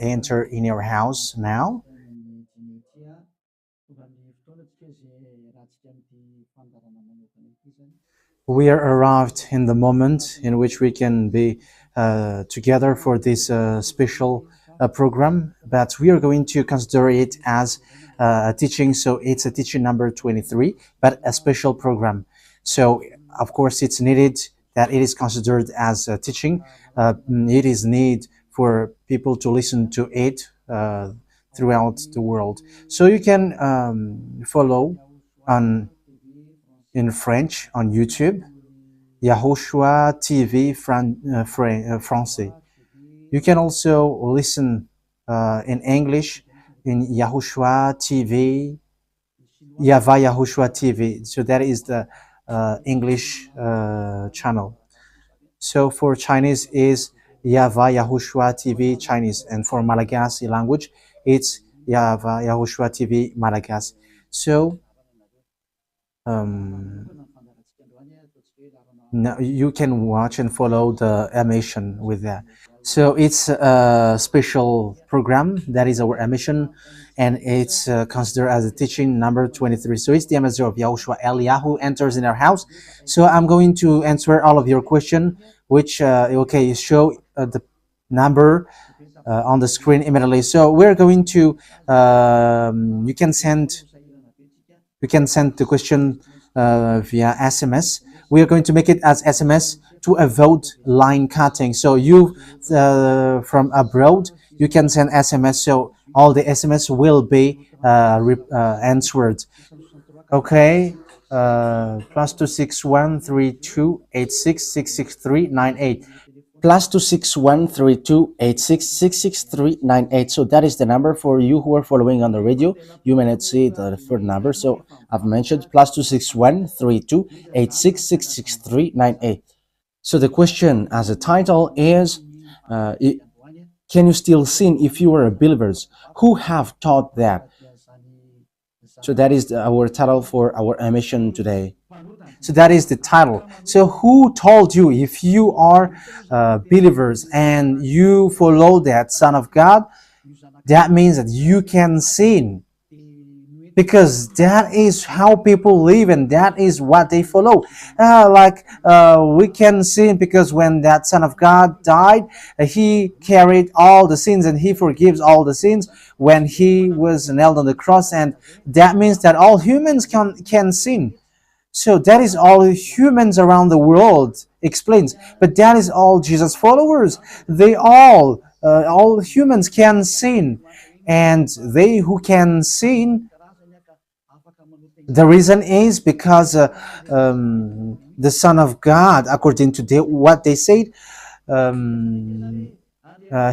enter in your house now. We are arrived in the moment in which we can be together for this special program, but we are going to consider it as a teaching. So it's a teaching number 23, but a special program. So of course it's needed that it is considered as a teaching. It is need for people to listen to it throughout the world. So you can follow on in French on YouTube, YAHOSHUAH TV Français. You can also listen in English in YAHOSHUAH TV, YAHVAH YAHOSHUAH TV. So that is the English channel. So for Chinese is YAHVAH YAHOSHUAH TV Chinese, and for Malagasy language it's YAHVAH YAHOSHUAH TV Malagasy. So now you can watch and follow the emission with that. So it's a special program that is our emission, and it's considered as a teaching number 23. So it's the message of Yahushua Eliyahu enters in our house. So I'm going to answer all of your question, which okay, show the number on the screen immediately. So we're going to you can send the question via SMS. We are going to make it as SMS to avoid line cutting. So you from abroad, you can send SMS. So all the SMS will be answered. Okay. +2613286666398. +2613286666398. So that is the number for you who are following on the radio. You may not see the third number, so I've mentioned +2613286666398. So the question as a title is, can you still sin if you are a believers? Who have taught that? So that is our title for our emission today. So that is the title. So who told you if you are believers and you follow that Son of God, that means that you can sin? Because that is how people live and that is what they follow. We can sin because when that Son of God died, he carried all the sins and he forgives all the sins when he was nailed on the cross, and that means that all humans can sin. So that is all humans around the world explains. But that is all Jesus followers. They all humans can sin. And they who can sin, the reason is because the Son of God, according to what they said,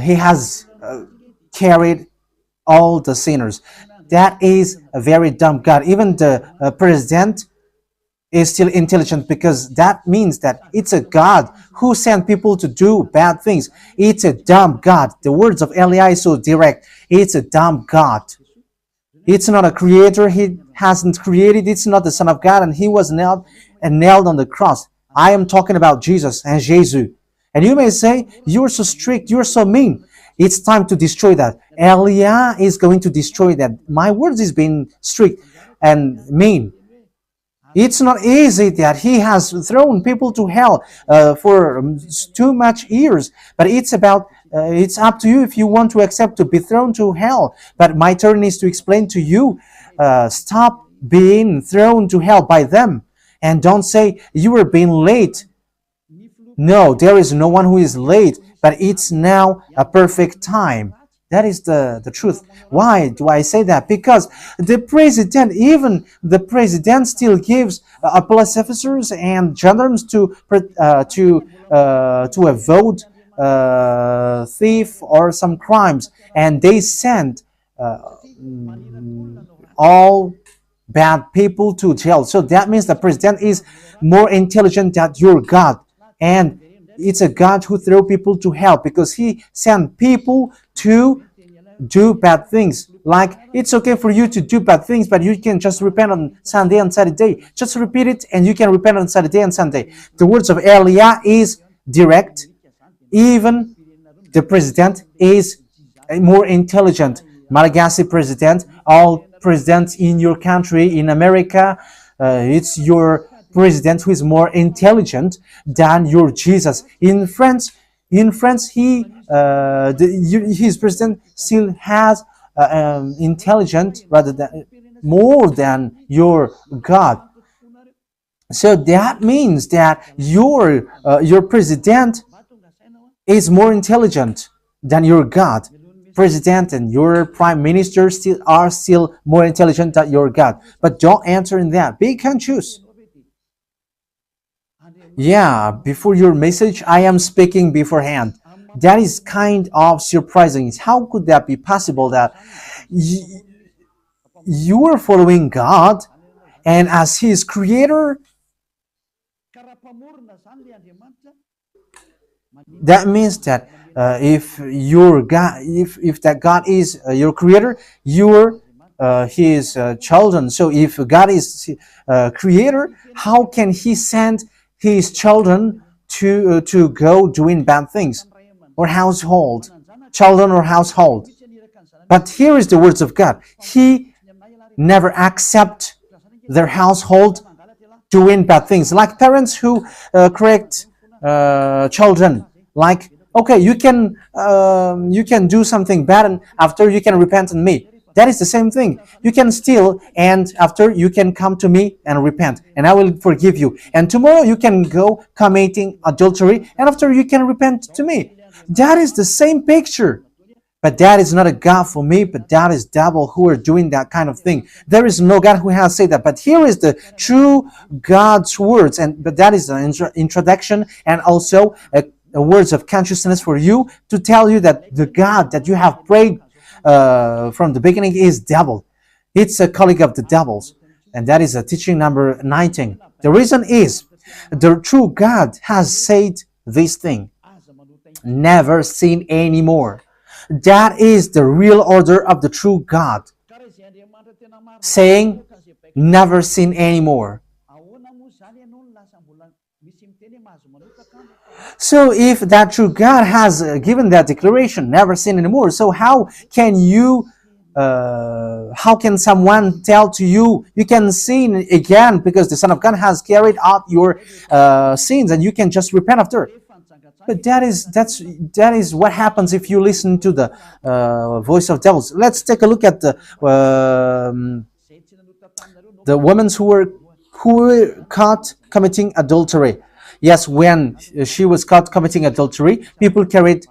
he has carried all the sinners. That is a very dumb God. Even the president is still intelligent, because that means that it's a God who sent people to do bad things. It's a dumb God. The words of Eli is so direct. It's a dumb God. It's not a creator. He hasn't created. It's not the Son of God, and he was nailed on the cross. I am talking about Jesus and Jesus. And you may say, you're so strict, you're so mean. It's time to destroy that. Elia is going to destroy that. My words is being strict and mean. It's not easy that he has thrown people to hell for too much years. But it's about, it's up to you if you want to accept to be thrown to hell. But my turn is to explain to you, stop being thrown to hell by them. And don't say you were being late. No, there is no one who is late, but it's now a perfect time. That is the truth. Why do I say that? Because the president, even the president, still gives police officers and gendarmes to avoid thief or some crimes, and they send all bad people to jail. So that means the president is more intelligent than your God, and it's a God who throw people to hell because he sent people to do bad things. Like, it's okay for you to do bad things, but you can just repent on Sunday and Saturday. Just repeat it and you can repent on Saturday and Sunday. The words of Elia is direct. Even The president is more intelligent. Malagasy president, all presidents in your country, in America, it's your president who is more intelligent than your Jesus. In France, his president still has intelligent rather than more than your God. So that means that your president is more intelligent than your God. President and your prime minister are still more intelligent than your God. But don't answer in that. Be conscious. Yeah, before your message, I am speaking beforehand. That is kind of surprising. How could that be possible that you are following God and as His creator? That means that if your God, if that God is your creator, you're His children. So if God is creator, how can He send His children to go doing bad things or children or household? But here is the words of God. He never accept their household doing bad things, like parents who correct children. Like, okay, you can do something bad, and after you can repent in me. That is the same thing. You can steal, and after you can come to me and repent, and I will forgive you. And tomorrow you can go committing adultery, and after you can repent to me. That is the same picture. But that is not a God for me, but that is devil who are doing that kind of thing. There is no God who has said that. But here is the true God's words, but that is an introduction and also a words of consciousness for you to tell you that the God that you have prayed from the beginning is devil. It's a colleague of the devils. And that is a teaching number 19. The reason is the true God has said this thing. Never seen anymore. That is the real order of the true God. Saying, never seen anymore. So if that true God has given that declaration, never sin anymore, so how can someone tell to you, you can sin again because the Son of God has carried out your sins and you can just repent after? But that is what happens if you listen to the voice of devils. Let's take a look at the women who were caught committing adultery. Yes, when she was caught committing adultery, people carried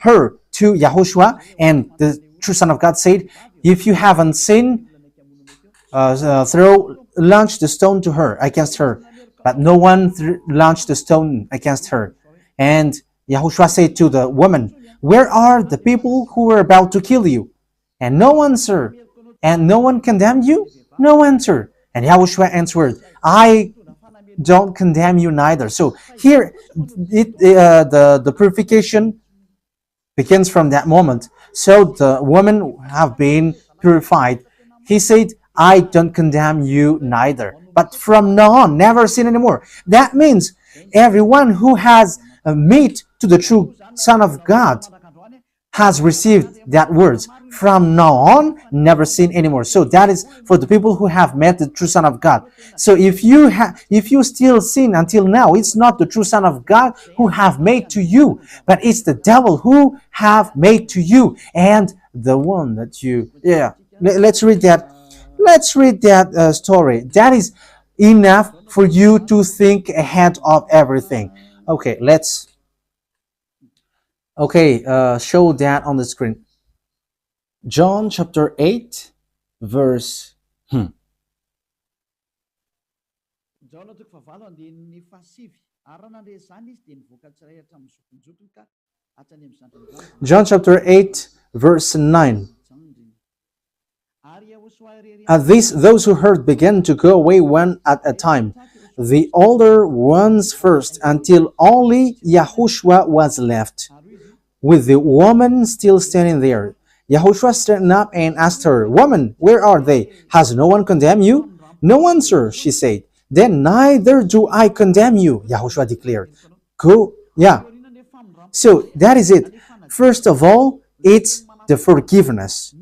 her to YAHOSHUAH, and the true Son of God said, if you haven't sinned, launch the stone to her, against her. But no one launched the stone against her. And YAHOSHUAH said to the woman, where are the people who were about to kill you? And no answer. And no one condemned you? No answer. And YAHOSHUAH answered, I don't condemn you neither. So here, the purification begins from that moment. So the women have been purified. He said, I don't condemn you neither. But from now on, never sin anymore. That means everyone who has met to the true Son of God has received that words. From now on, never sin anymore. So that is for the people who have met the true Son of God. So if you still sin until now, it's not the true Son of God who have made to you, but it's the devil who have made to you, and the one that you. Yeah, let's read that. Let's read that story. That is enough for you to think ahead of everything. Okay, let's. Okay, show that on the screen. John chapter 8, verse. John chapter 8, verse 9. At this, those who heard began to go away one at a time, the older ones first, until only YAHOSHUAH was left, with the woman still standing there. YAHOSHUAH straightened up and asked her, Woman, where are they? Has no one condemned you? No one, sir, she said. Then neither do I condemn you, YAHOSHUAH declared. Go, yeah. So that is it. First of all, it's the forgiveness.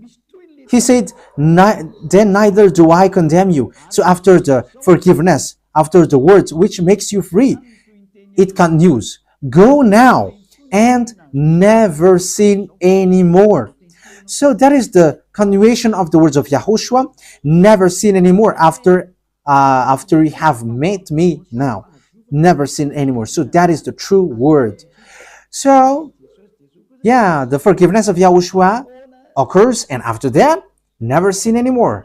He said, then neither do I condemn you. So after the forgiveness, after the words which makes you free, it continues. Go now and never sin anymore. So that is the continuation of the words of Yahushua. Never sin anymore after you have met me now. Never sin anymore. So that is the true word. So yeah, the forgiveness of Yahushua occurs, and after that, never sin anymore.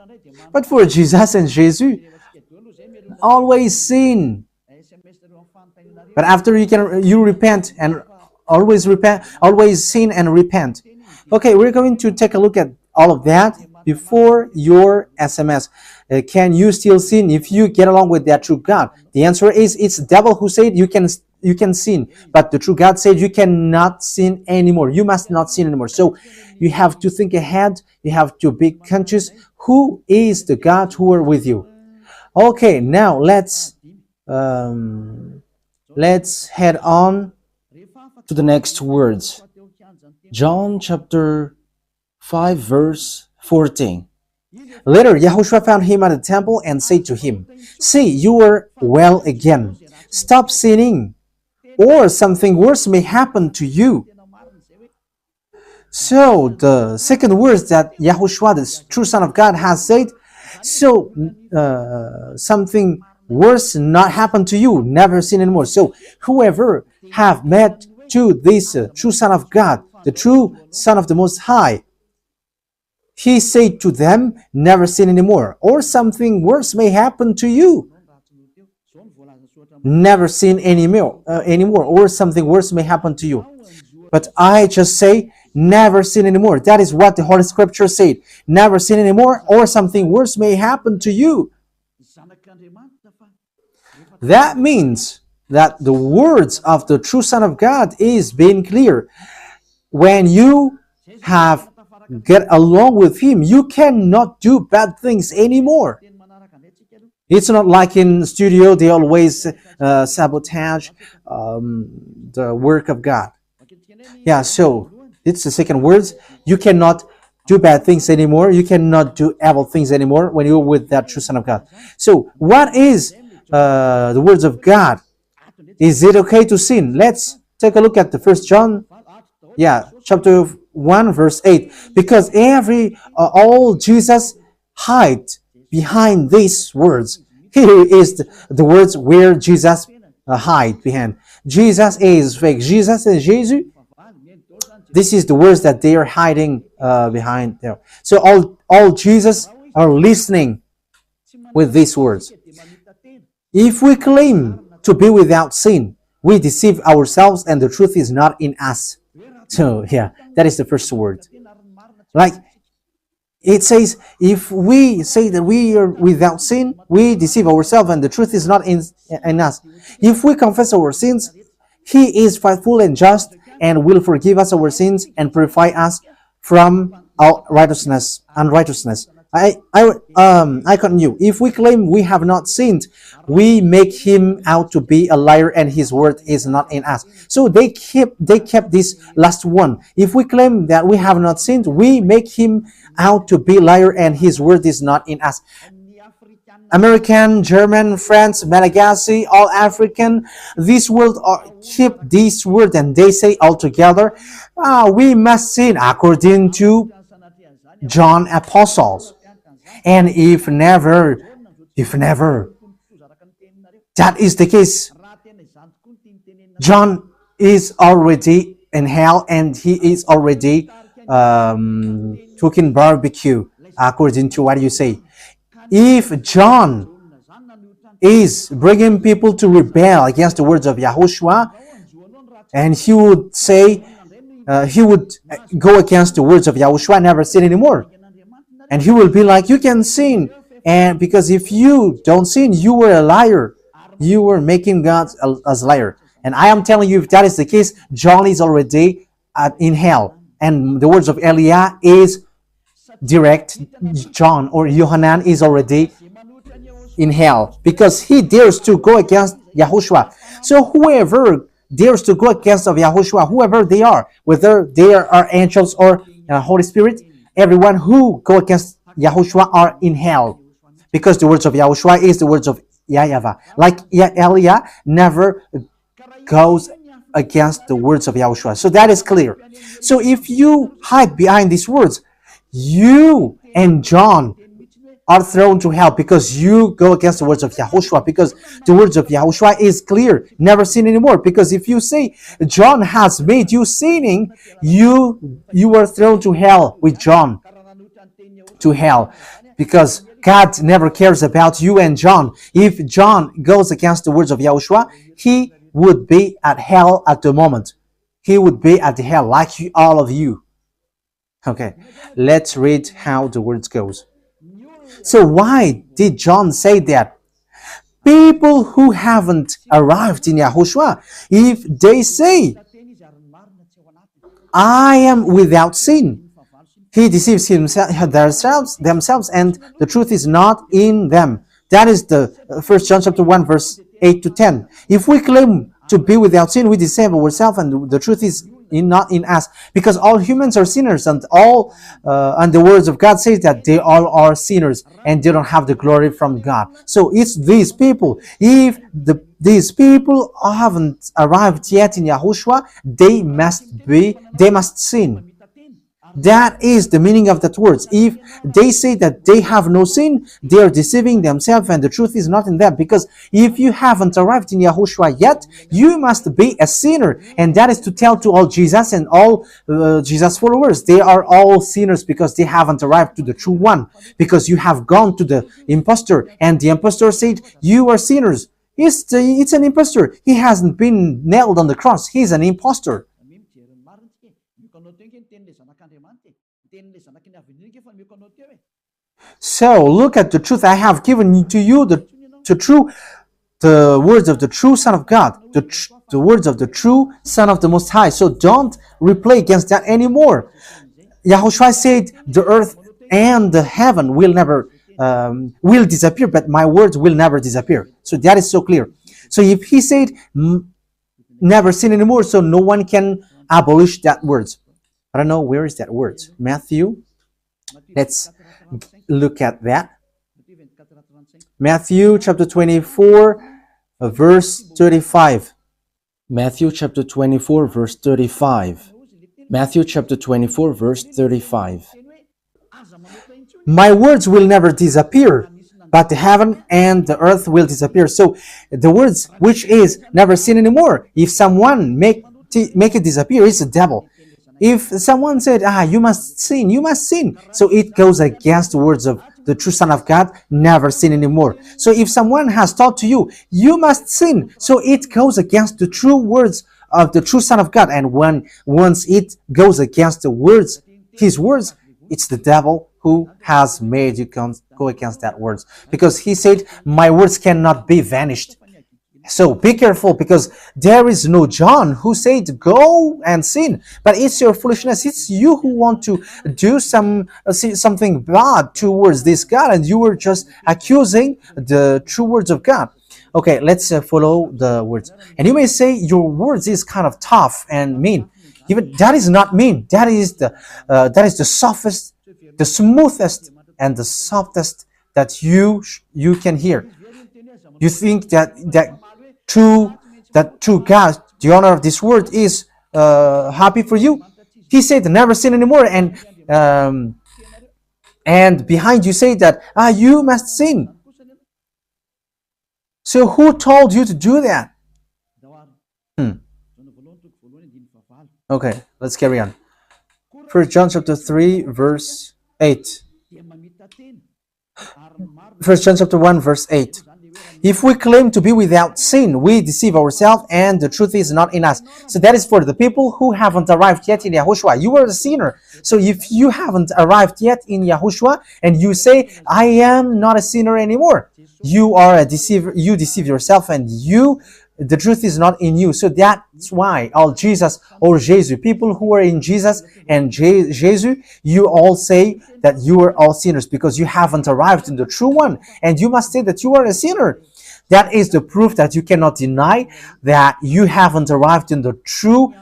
But for Jesus and Jesus, always sin. But after you repent and always sin and repent. Okay, we're going to take a look at all of that before your SMS. Can you still sin if you get along with that true God? The answer is it's the devil who said you can sin, but the true God said you cannot sin anymore. You must not sin anymore. So you have to think ahead. You have to be conscious. Who is the God who are with you? Okay, now let's head on to the next words. John chapter 5 verse 14. Later, Yahushua found him at the temple and said to him, "See, you are well again. Stop sinning, or something worse may happen to you." So, the second words that Yahushua, the true Son of God, has said, so something worse not happen to you, never sin anymore. So, whoever have met to this true Son of God, the true Son of the Most High, he said to them, never sin anymore, or something worse may happen to you. Never sin anymore, or something worse may happen to you. But I just say, never sin anymore. That is what the Holy Scripture said. Never sin anymore, or something worse may happen to you. That means that the words of the true Son of God is being clear. When you have get along with him, you cannot do bad things anymore. It's not like in studio they always sabotage the work of God. Yeah, so it's the second words. You cannot do bad things anymore. You cannot do evil things anymore when you're with that true Son of God. So what is the words of God? Is it okay to sin? Let's take a look at the First John, chapter 1 verse 8. Because all Jesus hide behind these words. Here is the words where Jesus hide behind. Jesus is fake. Jesus and Jesus. This is the words that they are hiding behind there. So all Jesus are listening with these words. If we claim to be without sin, we deceive ourselves and the truth is not in us. So that is the first word. Like it says, if we say that we are without sin, we deceive ourselves and the truth is not in us. If we confess our sins, he is faithful and just and will forgive us our sins and purify us from our unrighteousness. I continue. If we claim we have not sinned, we make him out to be a liar and his word is not in us. So they kept this last one. If we claim that we have not sinned, we make him out to be a liar and his word is not in us. American, German, French, Malagasy, all African, this world keep this word and they say all together, we must sin according to John Apostles. And if never that is the case, John is already in hell and he is already cooking barbecue according to what you say. If John is bringing people to rebel against the words of Yahushua, and he would say, he would go against the words of Yahushua, never sin anymore. And he will be like, you can sin. And because if you don't sin, you were a liar. You were making God as a liar. And I am telling you, if that is the case, John is already in hell. And the words of Eliah is direct. John or Yohanan is already in hell because he dares to go against Yahushua. So whoever dares to go against of Yahushua, whoever they are, whether they are angels or Holy Spirit, everyone who go against Yahushua are in hell. Because the words of Yahushua is the words of YAHVAH. Like Elia never goes against the words of Yahushua. So that is clear. So if you hide behind these words, you and John are thrown to hell because you go against the words of Yahushua, because the words of Yahushua is clear, never sin anymore. Because if you say John has made you sinning, you are thrown to hell with John, to hell, because God never cares about you and John. If John goes against the words of Yahushua, he would be at hell at the moment. He would be at the hell like all of you. Okay, let's read how the words goes. So why did John say that? People who haven't arrived in Yahushua, if they say, I am without sin, he deceives themselves, and the truth is not in them. That is the 1 John chapter 1, verse 8 to 10. If we claim to be without sin, we deceive ourselves, and the truth is not in us, because all humans are sinners, and the words of God says that they all are sinners and they don't have the glory from God. So it's these people. If these people haven't arrived yet in Yahushua, they must sin. That is the meaning of that words. If they say that they have no sin, they are deceiving themselves, and the truth is not in them. Because if you haven't arrived in Yahushua yet, you must be a sinner. And that is to tell to all Jesus and all Jesus followers. They are all sinners because they haven't arrived to the true one. Because you have gone to the impostor, and the impostor said, you are sinners. It's an impostor. He hasn't been nailed on the cross. He's an impostor. So look at the truth. I have given to you the words of the true Son of God, the words of the true Son of the Most High. So don't replay against that anymore. Yahushua said the earth and the heaven will never will disappear, but my words will never disappear. So that is so clear. So if he said never sin anymore, so no one can abolish that words. I don't know, where is that word? Matthew. Let's look at that. Matthew chapter 24, verse 35. Matthew chapter 24, verse 35. Matthew chapter 24, verse 35. My words will never disappear, but the heaven and the earth will disappear. So the words which is never sin anymore, if someone make it disappear, it's the devil. If someone said, you must sin, you must sin. So it goes against the words of the true Son of God, never sin anymore. So if someone has taught to you, you must sin. So it goes against the true words of the true Son of God. And once it goes against the words, his words, it's the devil who has made you go against that words. Because he said, my words cannot be vanished. So be careful, because there is no John who said go and sin, but it's your foolishness. It's you who want to do something bad towards this God, and you were just accusing the true words of God. Okay, let's follow the words. And you may say your words is kind of tough and mean. Even that is not mean. That is the softest, the smoothest, and the softest that you can hear. You think that true God, the owner of this word, is happy for you? He said never sin anymore, and behind you say that you must sin. So who told you to do that? Okay, let's carry on. 1 John chapter 3, verse 8. 1 John chapter 1, verse 8. If we claim to be without sin, we deceive ourselves, and the truth is not in us. So that is for the people who haven't arrived yet in Yahushua. You are a sinner. So if you haven't arrived yet in Yahushua, and you say, I am not a sinner anymore, you are a deceiver. You deceive yourself, and the truth is not in you. So that's why all Jesus or Jesus, people who are in Jesus and Jesus, you all say that you are all sinners, because you haven't arrived in the true one, and you must say that you are a sinner. That is the proof that you cannot deny that you haven't arrived in the true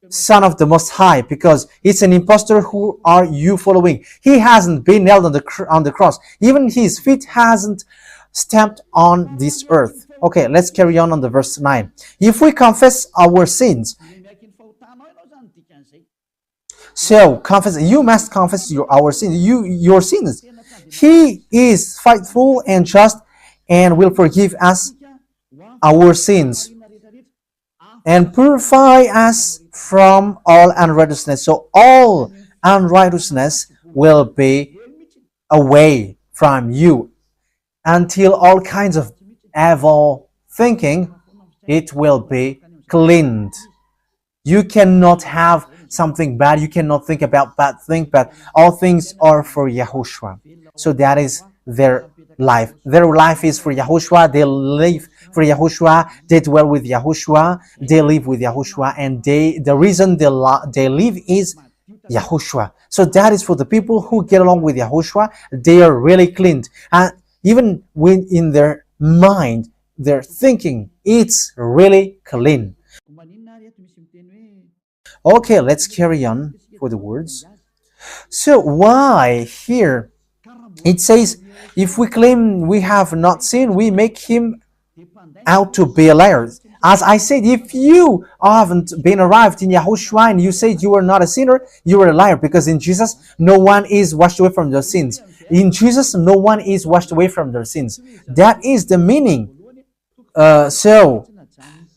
Son of the Most High, because it's an impostor. Who are you following? He hasn't been nailed on the cross. Even his feet hasn't stamped on this earth. Okay, let's carry on the verse 9. If we confess our sins, so confess, you must confess our sins, your sins. He is faithful and just and will forgive us our sins and purify us from all unrighteousness. So all unrighteousness will be away from you until all kinds of evil thinking, it will be cleaned. You cannot have something bad. You cannot think about bad things, but all things are for Yahushua. So that is their life. Their life is for Yahushua. They live for Yahushua. They dwell with Yahushua. They live with Yahushua. And the reason they live is Yahushua. So that is for the people who get along with Yahushua. They are really cleaned. And even when in their mind, their thinking, it's really clean. Okay, let's carry on for the words. So why here it says, if we claim we have not sinned, we make him out to be a liar. As I said, if you haven't been arrived in Yahushua and you said you are not a sinner, you are a liar, because in Jesus, no one is washed away from their sins. In Jesus, no one is washed away from their sins. That is the meaning. So,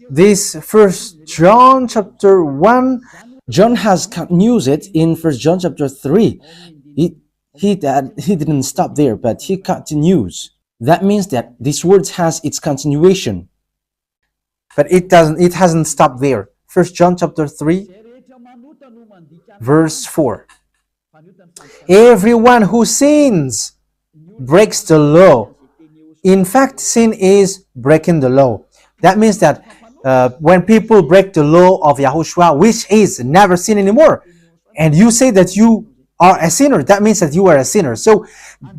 this First John chapter 1, John has used it in First John chapter 3. He didn't stop there, but he continues. That means that this word has its continuation. But it hasn't stopped there. First John chapter 3, verse 4. Everyone who sins breaks the law. In fact, sin is breaking the law. That means that when people break the law of Yahushua, which is never sin anymore, and you say that you are a sinner, that means that you are a sinner. So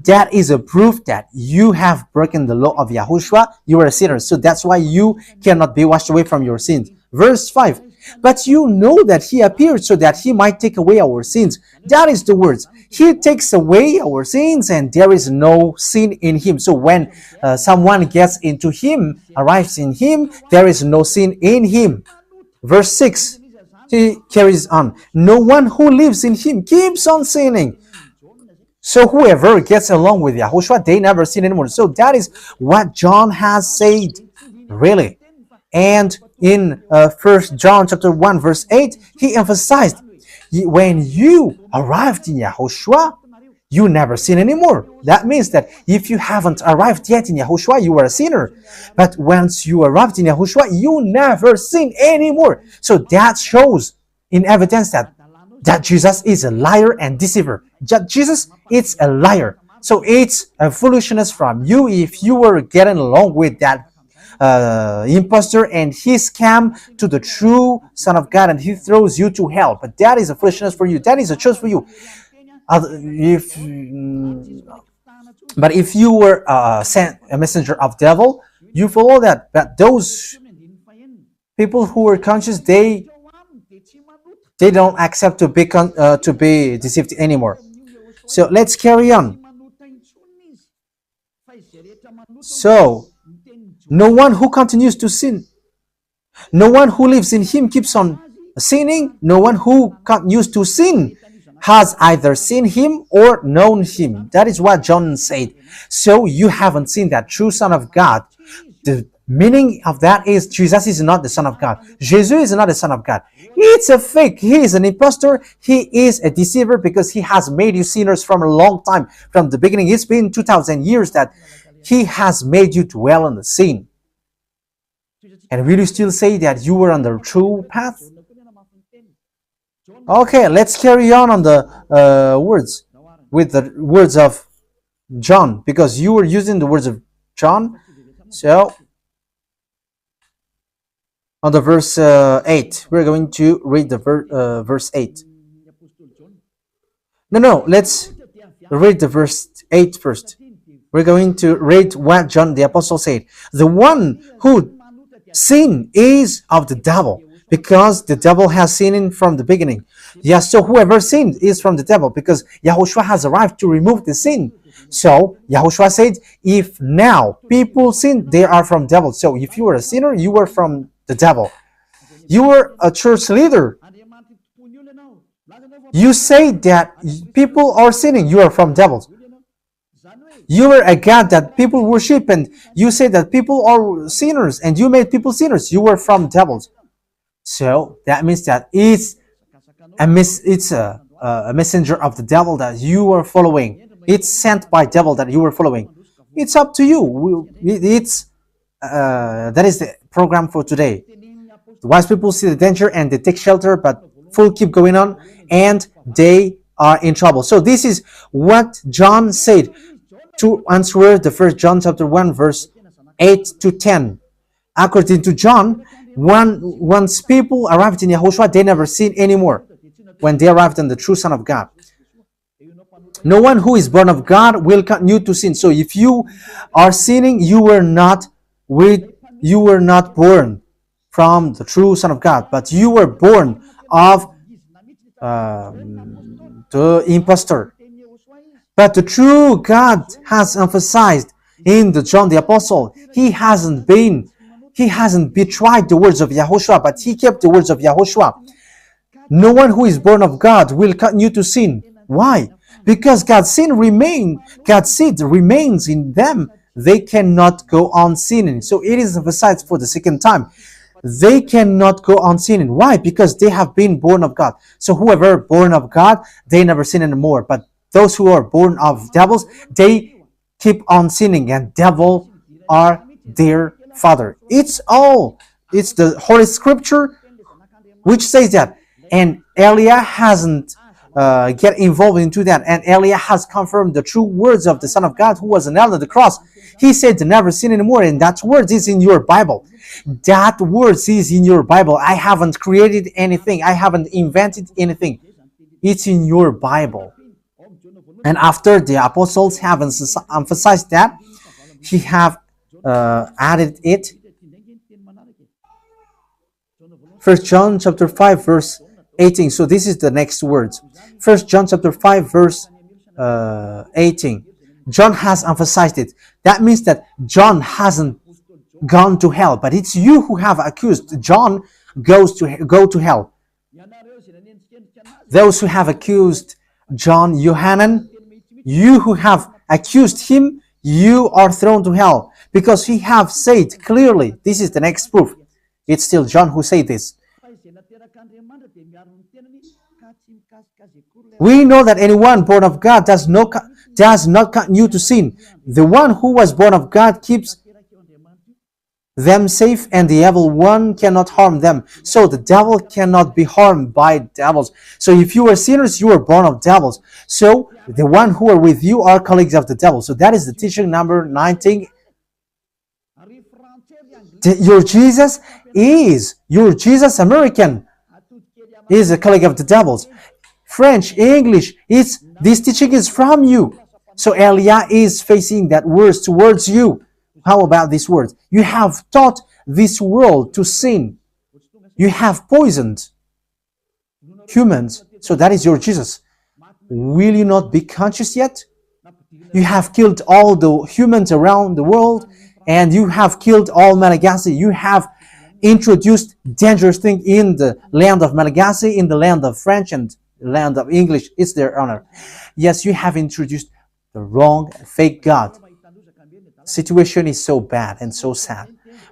that is a proof that you have broken the law of Yahushua. You are a sinner. So that's why you cannot be washed away from your sins. Verse 5. But you know that he appeared so that he might take away our sins. That is the words. He takes away our sins, and there is no sin in him. So when someone gets into him, arrives in him, there is no sin in him. Verse 6. He carries on. No one who lives in him keeps on sinning. So whoever gets along with Yahushua, they never sin anymore. So that is what John has said, really. And in 1 John chapter 1 verse 8, he emphasized, when you arrived in Yahushua, you never sin anymore. That means that if you haven't arrived yet in Yahushua, you are a sinner. But once you arrived in Yahushua, you never sin anymore. So that shows in evidence that Jesus is a liar and deceiver. Jesus is a liar. So it's a foolishness from you if you were getting along with that impostor and he scam to the true Son of God and he throws you to hell. But that is a foolishness for you. That is a choice for you. But if you were sent a messenger of devil, you follow that. But those people who are conscious, they don't accept to be deceived anymore. So let's carry on. So no one who continues to sin, no one who lives in him keeps on sinning. No one who continues to sin has either seen him or known him. That is what John said. So you haven't seen that true Son of God. The meaning of that is Jesus is not the Son of God. Jesus is not the Son of God. It's a fake. He is an impostor. He is a deceiver because he has made you sinners from a long time. From the beginning, it's been 2,000 years that he has made you dwell in the sin. And will you still say that you were on the true path? Okay, let's carry on the words with the words of John, because you were using the words of John. So on the verse 8, we're going to read the verse 8. No, let's read the verse 8 first. We're going to read what John the Apostle said. The one who sin is of the devil, because the devil has sinned from the beginning. Yes, so whoever sinned is from the devil, because Yahushua has arrived to remove the sin. So Yahushua said, if now people sin, they are from devil. So if you were a sinner, you were from the devil. You were a church leader. You say that people are sinning, you are from devils. You were a God that people worship, and you say that people are sinners, and you made people sinners. You were from devils. So that means that it's a messenger of the devil that you are following. It's sent by devil that you are following. It's up to you. That is the program for today. The wise people see the danger and they take shelter, but fool keep going on, and they are in trouble. So this is what John said to answer the 1 John chapter 1 verse 8 to 10. According to John, once people arrived in Yahushua, they never sin anymore when they arrived in the true Son of God. No one who is born of God will continue to sin. So if you are sinning, you were not born from the true Son of God, but you were born of the impostor. But the true God has emphasized in the John the Apostle, he hasn't betrayed the words of Yahushua, but he kept the words of Yahushua. No one who is born of God will continue to sin. Why? Because God's seed remains in them. They cannot go on sinning. So it is emphasized for the second time. They cannot go on sinning. Why? Because they have been born of God. So whoever born of God, they never sin anymore. But those who are born of devils, they keep on sinning, and devil are their father. It's the Holy Scripture which says that. And Elia hasn't get involved into that. And Elia has confirmed the true words of the Son of God who was nailed on the cross. He said to never sin anymore, and that word is in your Bible. That word is in your Bible. I haven't created anything. I haven't invented anything. It's in your Bible. And after the apostles have emphasized that, he have added it. 1 John chapter 5 verse 18. So this is the next words. 1 John chapter 5 verse 18. John has emphasized it. That means that John hasn't gone to hell, but it's you who have accused John go to hell. Those who have accused John Yohanan, you who have accused him, you are thrown to hell, because he have said clearly. This is the next proof. It's still John who said this. We know that anyone born of God does not continue to sin. The one who was born of God keeps them safe, and the evil one cannot harm them. So the devil cannot be harmed by devils. So if you are sinners, you are born of devils. So the one who are with you are colleagues of the devil. So that is the teaching number 19. Your Jesus American is a colleague of the devils. French, English, this teaching is from you. So Elia is facing that words towards you. How about these words? You have taught this world to sin. You have poisoned humans. So that is your Jesus. Will you not be conscious yet? You have killed all the humans around the world, and you have killed all Malagasy. You have introduced dangerous things in the land of Malagasy, in the land of French, and the land of English. It's their honor. Yes, you have introduced the wrong, fake God. Situation is so bad and so sad.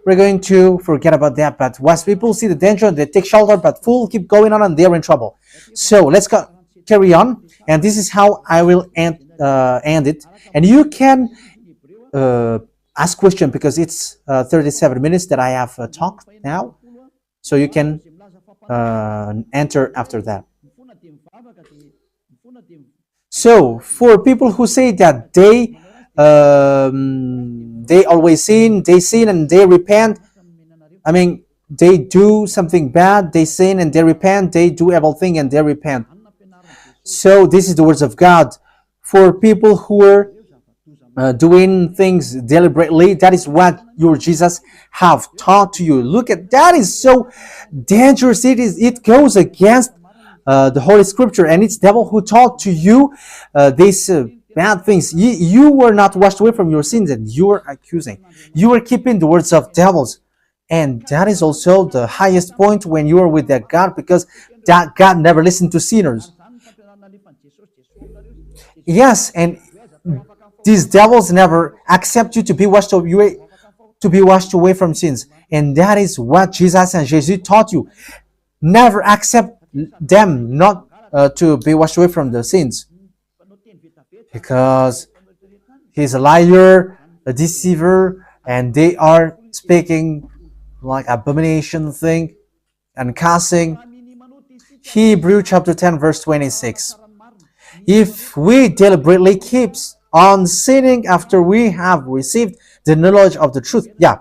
We're going to forget about that, but once people see the danger, they take shelter, but fools keep going on and they're in trouble. So let's carry on, and this is how I will end it. And you can ask question, because it's 37 minutes that I have talked now, so you can enter after that. So for people who say that they always sin, and they repent. I mean, they do something bad, they sin and they repent, they do evil thing and they repent. So this is the words of God for people who are doing things deliberately. That is what your Jesus have taught to you. Look at that, is so dangerous. It goes against the Holy Scripture, and it's devil who taught to you these bad things. You were not washed away from your sins, and you were accusing. You were keeping the words of devils, and that is also the highest point when you are with that God, because that God never listened to sinners. Yes, and these devils never accept you to be washed away from sins, and that is what Jesus and Jesus taught you. Never accept them not to be washed away from the sins, because he's a liar, a deceiver, and they are speaking like abomination thing and cussing. Hebrew chapter 10 verse 26. If we deliberately keep on sinning after we have received the knowledge of the truth. Yeah,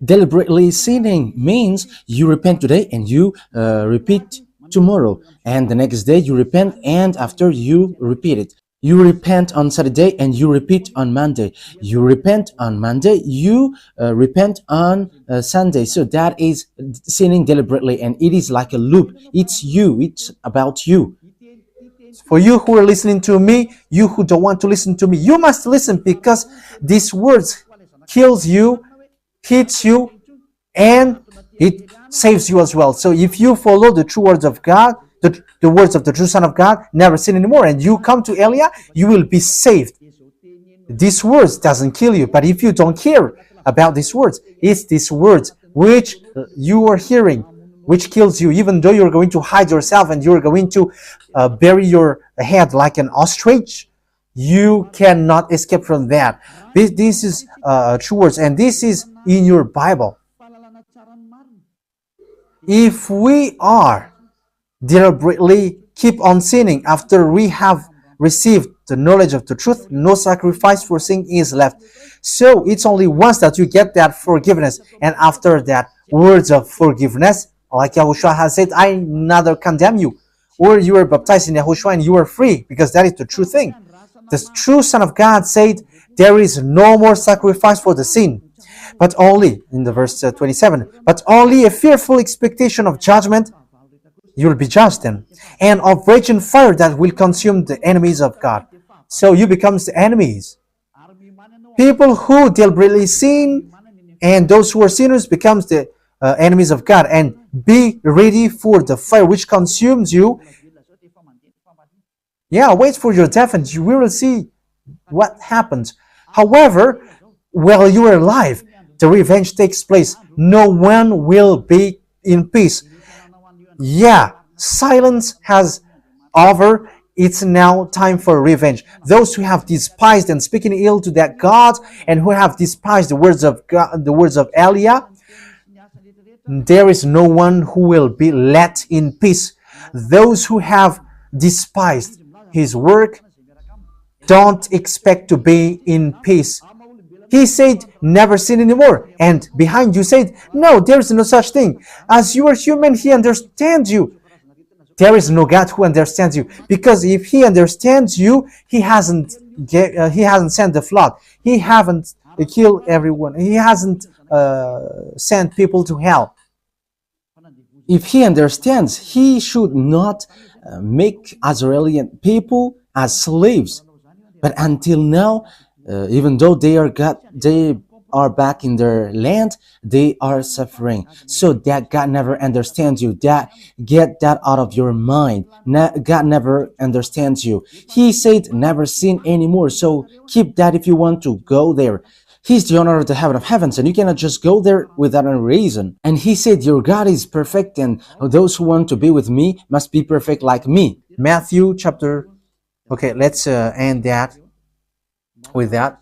Deliberately sinning means you repent today and you repeat tomorrow, and the next day you repent, and after you repeat it. You repent on Saturday and you repeat on Monday. You repent on Monday, you repent on Sunday. So that is sinning deliberately, and it is like a loop. It's you, it's about you. for you who are listening to me, you who don't want to listen to me, you must listen, because these words kills you, hits you, and it saves you as well. So if you follow the true words of God, the words of the true Son of God, never sin anymore, and you come to Elia, you will be saved. These words doesn't kill you, but if you don't care about these words, it's these words which you are hearing which kills you, even though you're going to hide yourself and you're going to bury your head like an ostrich. You cannot escape from that. This is true words, and this is in your Bible. If we are deliberately keep on sinning after we have received the knowledge of the truth, no sacrifice for sin is left. So it's only once that you get that forgiveness, and after that words of forgiveness, like Yahushua has said, I neither condemn you. Or you are baptized in Yahushua and you are free, because that is the true thing. The true Son of God said, there is no more sacrifice for the sin, but only, in the verse 27, but only a fearful expectation of judgment. You will be judged then, and of raging fire that will consume the enemies of God. So you become the enemies. People who deliberately sin and those who are sinners becomes the enemies of God, and be ready for the fire which consumes you. Yeah, wait for your death and you will see what happens. However, while you are alive, the revenge takes place. No one will be in peace. Yeah, silence has over. It's now time for revenge. Those who have despised and speaking ill to that God, and who have despised the words of God, the words of Elia, there is no one who will be let in peace. Those who have despised his work don't expect to be in peace. He said, never sin anymore. And behind you said, no, there is no such thing. As you are human, he understands you. There is no God who understands you, because if he understands you, he hasn't sent the flood. He haven't killed everyone. He hasn't sent people to hell. If he understands, he should not make Israeli people as slaves. But until now, even though they are back in their land, they are suffering. So that God never understands you. Get that out of your mind. God never understands you. He said never sin anymore. So keep that if you want to go there. He's the owner of the heaven of heavens, and you cannot just go there without a reason. And he said, your God is perfect, and those who want to be with me must be perfect like me. Matthew chapter... Okay, let's end that with that.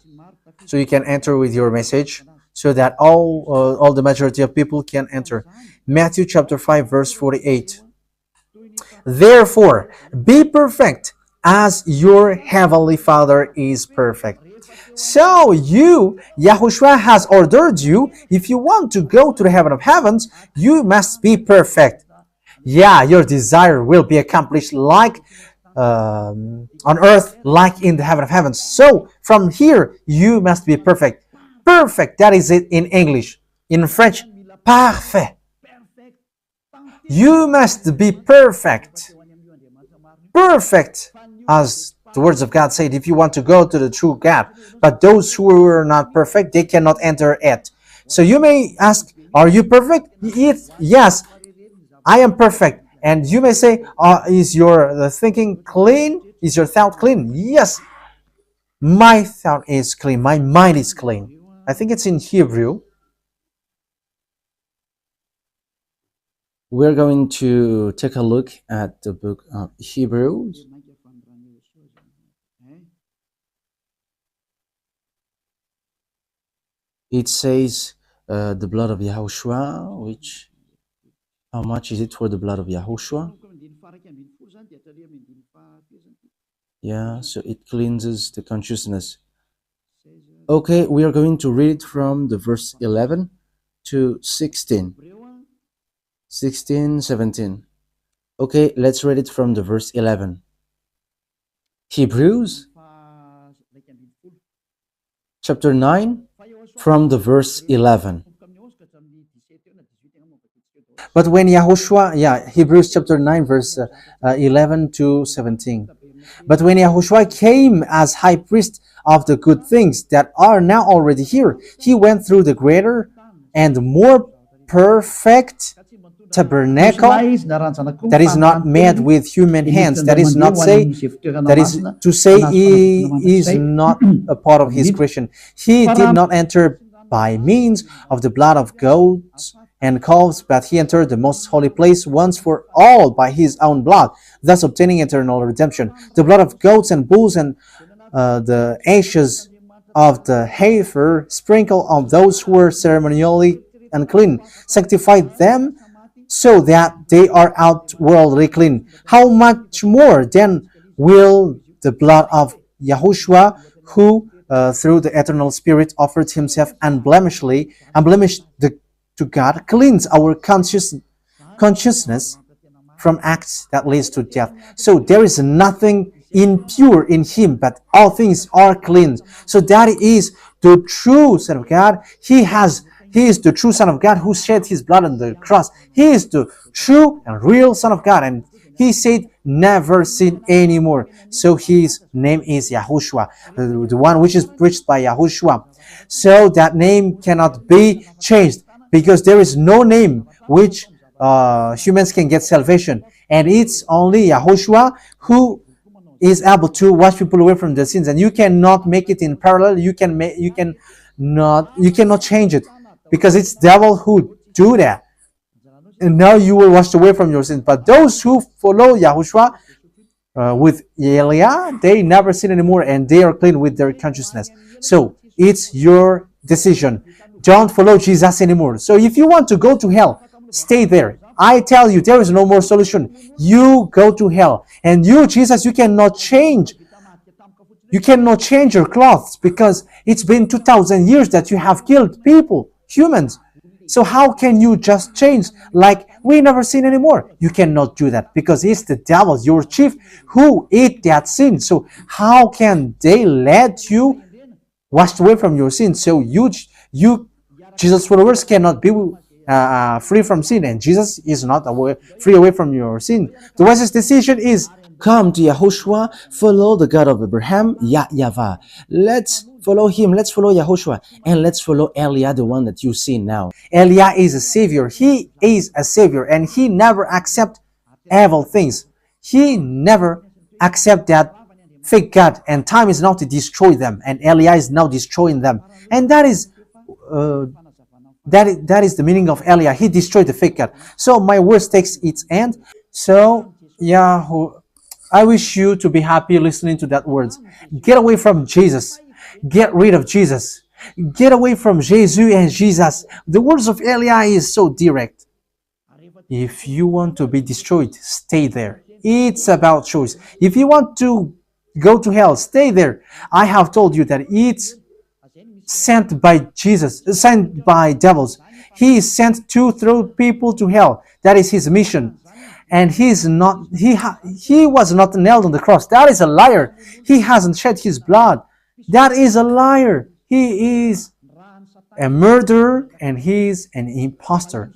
So you can enter with your message, so that all the majority of people can enter. Matthew chapter 5 verse 48. Therefore, be perfect as your heavenly Father is perfect. So Yahushua has ordered you, if you want to go to the heaven of heavens, you must be perfect. Yeah, your desire will be accomplished like on earth like in the heaven of heavens. So from here, you must be perfect. Perfect, that is it in English. In French, parfait. You must be perfect. Perfect, as the words of God said, if you want to go to the true God. But those who are not perfect, they cannot enter it. So you may ask, are you perfect? Yes, I am perfect. And you may say, is your thinking clean? Is your thought clean? Yes, my thought is clean. My mind is clean. I think it's in Hebrew. We're going to take a look at the book of Hebrews. It says the blood of Yahushua, which, how much is it for the blood of Yahushua? Yeah, so it cleanses the consciousness. Okay, we are going to read from the verse 11 to 16. 16, 17. Okay, let's read it from the verse 11. Hebrews chapter 9 from the verse 11. But when Yahushua, Hebrews chapter 9, verse 11 to 17. But when Yahushua came as high priest of the good things that are now already here, he went through the greater and more perfect tabernacle that is not made with human hands. That is to say he is not a part of his creation. He did not enter by means of the blood of goats and calves, but he entered the most holy place once for all by his own blood, thus obtaining eternal redemption. The blood of goats and bulls and the ashes of the heifer sprinkled on those who were ceremonially unclean, sanctified them so that they are outwardly clean. How much more then will the blood of Yahushua, who through the eternal Spirit offered himself unblemished to God, cleanse our consciousness from acts that leads to death. So there is nothing impure in him, but all things are clean. So that is the true Son of God. He is the true Son of God who shed his blood on the cross. He is the true and real Son of God, and he said, never sin anymore. So his name is Yahushua, the one which is preached by Yahushua. So that name cannot be changed, because there is no name which humans can get salvation, and it's only Yahushua who is able to wash people away from their sins. And you cannot make it in parallel. You cannot change it, because it's devil who do that. And now you will wash away from your sins. But those who follow Yahushua with Elia, they never sin anymore, and they are clean with their consciousness. So it's your decision. Don't follow Jesus anymore. So if you want to go to hell, stay there. I tell you, there is no more solution. You go to hell. And you, Jesus, you cannot change. You cannot change your clothes, because it's been 2,000 years that you have killed people, humans. So how can you just change like we never sin anymore? You cannot do that, because it's the devil, your chief, who ate that sin. So how can they let you wash away from your sin? So you Jesus' followers cannot be free from sin, and Jesus is not free away from your sin. The wisest decision is come to Yahushua, follow the God of Abraham, YAHVAH. Let's follow him, let's follow Yahushua, and let's follow Elia, the one that you see now. Elia is a savior. He is a savior, and he never accept evil things. He never accept that fake God, and time is now to destroy them, and Elia is now destroying them. And that is the meaning of Elia. He destroyed the fake God. So my words takes its end. So I wish you to be happy listening to that words. Get away from Jesus. Get rid of Jesus. Get away from Jesus and Jesus. The words of Elia is so direct. If you want to be destroyed, stay there. It's about choice. If you want to go to hell, stay there. I have told you that it's sent by Jesus, sent by devils. He is sent to throw people to hell. That is his mission. and he was not nailed on the cross. That is a liar. He hasn't shed his blood. That is a liar. He is a murderer and he is an impostor.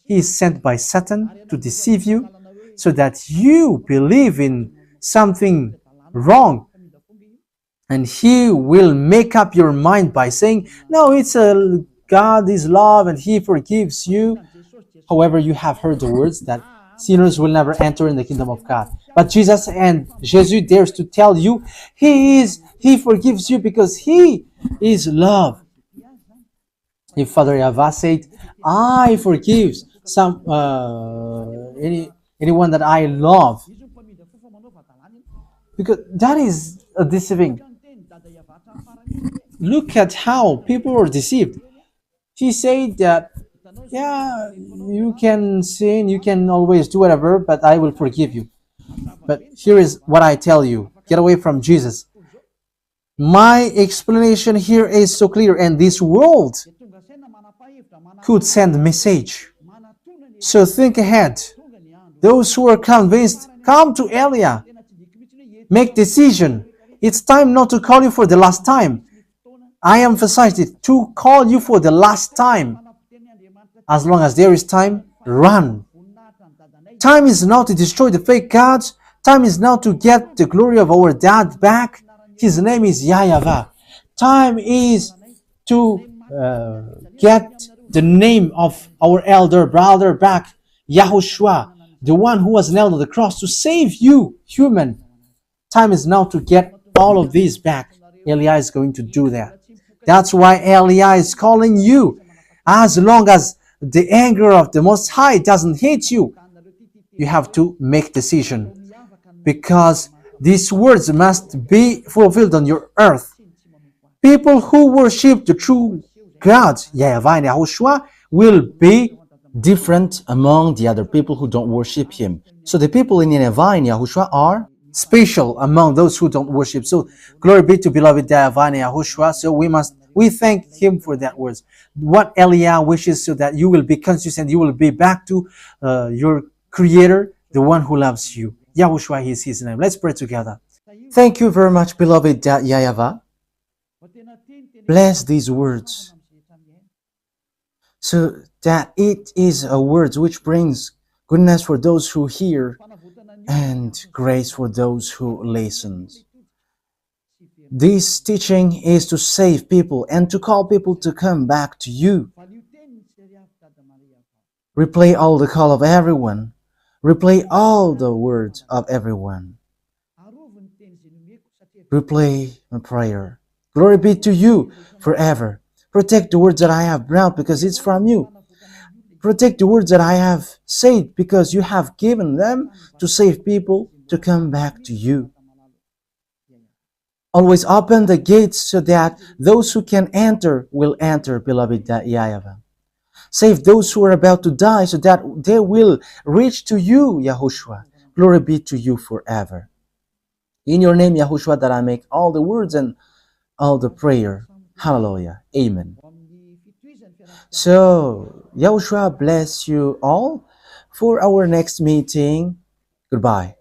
He is sent by Satan to deceive you so that you believe in something wrong, and he will make up your mind by saying, no, it's a God is love and he forgives you. However, you have heard the words that sinners will never enter in the kingdom of God. But Jesus dares to tell you he forgives you because he is love. If Father YAHVAH said, I forgive anyone that I love, because that is a deceiving. Look at how people are deceived. He said that, yeah, you can sin, you can always do whatever, but I will forgive you. But here is what I tell you. Get away from Jesus. My explanation here is so clear, and this world could send a message. So think ahead. Those who are convinced, come to Elia. Make decision. It's time not to call you for the last time. I emphasize it, to call you for the last time. As long as there is time, run. Time is now to destroy the fake gods. Time is now to get the glory of our dad back. His name is YAHVAH. Time is to get the name of our elder brother back, YAHOSHUAH, the one who was nailed on the cross to save you, human. Time is now to get all of these back. Elia is going to do that. That's why Elia is calling you. As long as the anger of the Most High doesn't hit you, you have to make decision, because these words must be fulfilled on your earth. People who worship the true God, YAHVAH and YAHOSHUAH, will be different among the other people who don't worship him. So the people in YAHVAH and YAHOSHUAH are special among those who don't worship. So glory be to beloved YAHVAH and YAHOSHUAH. So we thank him for that words. What Elia wishes, so that you will be consistent, you will be back to your Creator, the one who loves you. YAHOSHUAH is his name. Let's pray together. Thank you very much, beloved YAHVAH. Bless these words, so that it is a word which brings goodness for those who hear and grace for those who listen. This teaching is to save people and to call people to come back to you. Replay all the call of everyone. Replay all the words of everyone. Replay my prayer. Glory be to you forever. Protect the words that I have brought, because it's from you. Protect the words that I have said, because you have given them to save people to come back to you. Always open the gates so that those who can enter will enter, beloved YAHVAH. Save those who are about to die so that they will reach to you, YAHOSHUAH. Glory be to you forever. In your name, YAHOSHUAH, that I make all the words and all the prayer. Hallelujah. Amen. So, YAHOSHUAH bless you all for our next meeting. Goodbye.